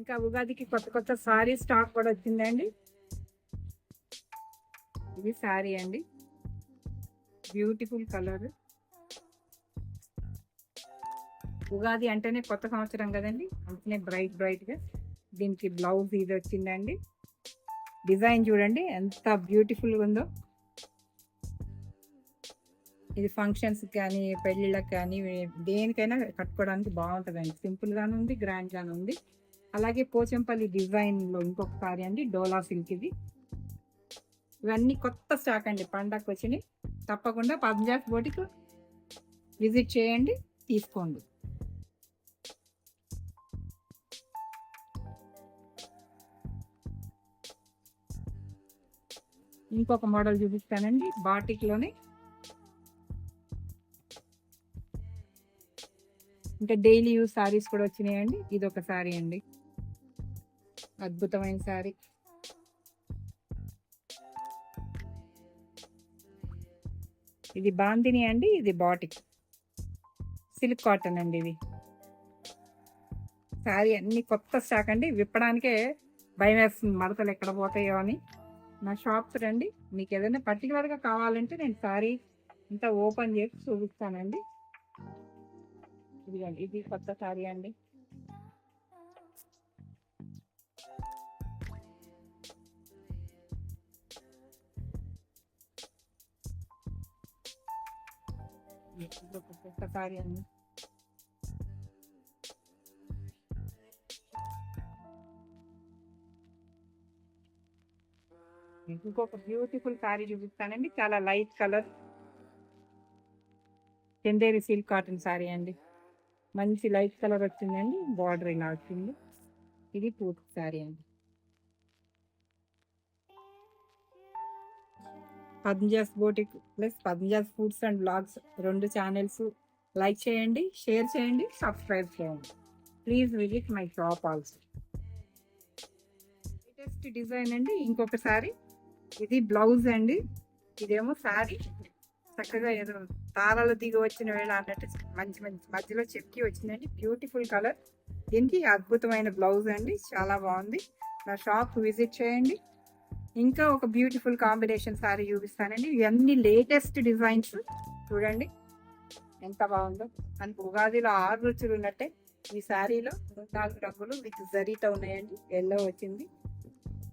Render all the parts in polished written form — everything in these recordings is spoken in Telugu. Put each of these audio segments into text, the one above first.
ఇంకా ఉగాదికి కొత్త కొత్త సారీ స్టాక్ కూడా వచ్చిందండి. ఇది సారీ అండి, బ్యూటిఫుల్ కలర్. ఉగాది అంటేనే కొత్త సంవత్సరం కదండి, అంటేనే బ్రైట్ బ్రైట్గా. దీనికి బ్లౌజ్ ఇది వచ్చిందండి. డిజైన్ చూడండి ఎంత బ్యూటిఫుల్గా ఉందో. ఇది ఫంక్షన్స్ కానీ పెళ్ళిళ్ళకి కానీ దేనికైనా కట్టుకోవడానికి బాగుంటుందండి. సింపుల్గాను ఉంది, గ్రాండ్గాను ఉంది. అలాగే పోచంపల్లి డిజైన్లో ఇంకొక సారీ అండి, డోలా సిల్క్. ఇది ఇవన్నీ కొత్త స్టాక్ అండి, పండగకి వచ్చినాయి. తప్పకుండా పంజాబ్ బోటికి విజిట్ చేయండి, తీసుకోండి. ఇంకొక మోడల్ చూపిస్తానండి, బాటిక్లోనే. ఇంకా డైలీ యూజ్ సారీస్ కూడా వచ్చినాయండి. ఇది ఒక సారీ అండి, అద్భుతమైన సారీ. ఇది బాందిని అండి, ఇది బాటిక్ సిల్క్ కాటన్ అండి. ఇది సారీ అన్ని కొత్త స్టాక్ అండి, విప్పడానికే భయం వేస్తుంది మడతలు ఎక్కడ పోతాయో అని. నా షాప్స్ రండి, మీకు ఏదైనా పర్టికులర్గా కావాలంటే నేను సారీ ఇంత ఓపెన్ చేసి చూపిస్తానండి. ఇదిగోండి, ఇది కొత్త సారీ అండి. కొత్త సారీ అండి. ఇంకొక బ్యూటిఫుల్ సారీ చూపిస్తానండి, చాలా light colour Chanderi silk cotton sorry అండి. మంచి లైట్ కలర్ వచ్చిందండి, బార్డర్ ఇలా వచ్చింది. ఇది పూర్తి సారీ అండి. Padmaja's boutique plus Padmaja's foods and blogs 2 channels like చేయండి, షేర్ చేయండి, సబ్స్క్రైబ్ చేయండి. Please visit my shop also. Latest design అండి. ఇంకొక సారీ, ఇది బ్లౌజ్ అండి. ఇదేమో సారీ చక్కగా ఏదో తారాలు దిగి వచ్చిన వేళ అన్నట్టు మంచి మంచి మధ్యలో చెక్కి వచ్చిందండి. Beautiful colour. దీనికి అద్భుతమైన బ్లౌజ్ అండి, చాలా బాగుంది. నా షాప్ విజిట్ చేయండి. ఇంకా ఒక బ్యూటిఫుల్ కాంబినేషన్ సారీ చూపిస్తానండి. ఇవన్నీ లేటెస్ట్ డిజైన్స్ చూడండి ఎంత బాగుందో. మనకు ఉగాదిలో 6 రుచులు ఉన్నట్టే ఈ శారీలో 4 రంగులు విత్ జరీతో ఉన్నాయండి. ఎల్లో వచ్చింది,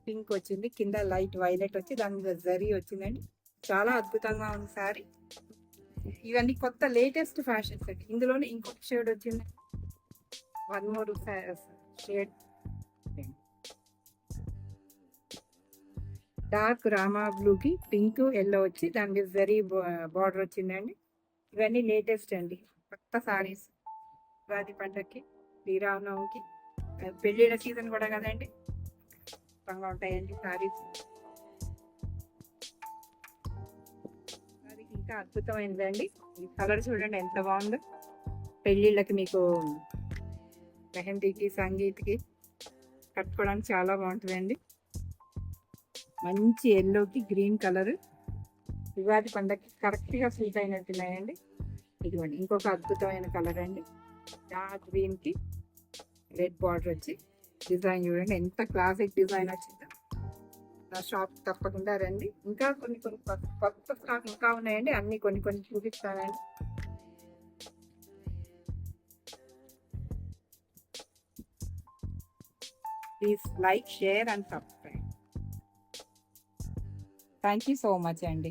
పింక్ వచ్చింది, కింద లైట్ వైలెట్ వచ్చి దాని మీద జరీ వచ్చిందండి. చాలా అద్భుతంగా ఉంది శారీ. ఇవన్నీ కొత్త లేటెస్ట్ ఫ్యాషన్స్ అండి. ఇందులోనే ఇంకొక షేడ్ వచ్చింది, 1 more షేడ్. డార్క్ రామా బ్లూకి పింక్ ఎల్లో వచ్చి దాని మీద జరీ బార్డర్ వచ్చిందండి. ఇవన్నీ లేటెస్ట్ అండి, కొత్త సారీస్. ఉగాది పండగకి, శ్రీరామనవమికి, పెళ్ళిళ్ళ సీజన్ కూడా కదండి, అద్భుతంగా ఉంటాయండి సారీస్. ఇంకా అద్భుతమైనది అండి. ఈ కలర్ చూడండి ఎంత బాగుందో. పెళ్ళిళ్ళకి మీకు మెహందీకి సంగీత్కి కట్టుకోవడానికి చాలా బాగుంటుందండి. మంచి ఎల్లోకి గ్రీన్ కలర్ ఉగాది పండగకి కరెక్ట్గా సూట్ అయినట్టున్నాయండి. ఇదిగోండి ఇంకొక అద్భుతమైన కలర్ అండి, డార్క్ గ్రీన్కి రెడ్ బార్డర్ వచ్చి డిజైన్ చూడండి ఎంత క్లాసిక్ డిజైన్ వచ్చిందో. నా షాప్ తప్పకుండా రండి. ఇంకా కొన్ని కొత్త స్టాక్ ఇంకా ఉన్నాయండి, అన్ని కొన్ని చూపిస్తానండి. Please like, share and subscribe. Thank you so much అండి.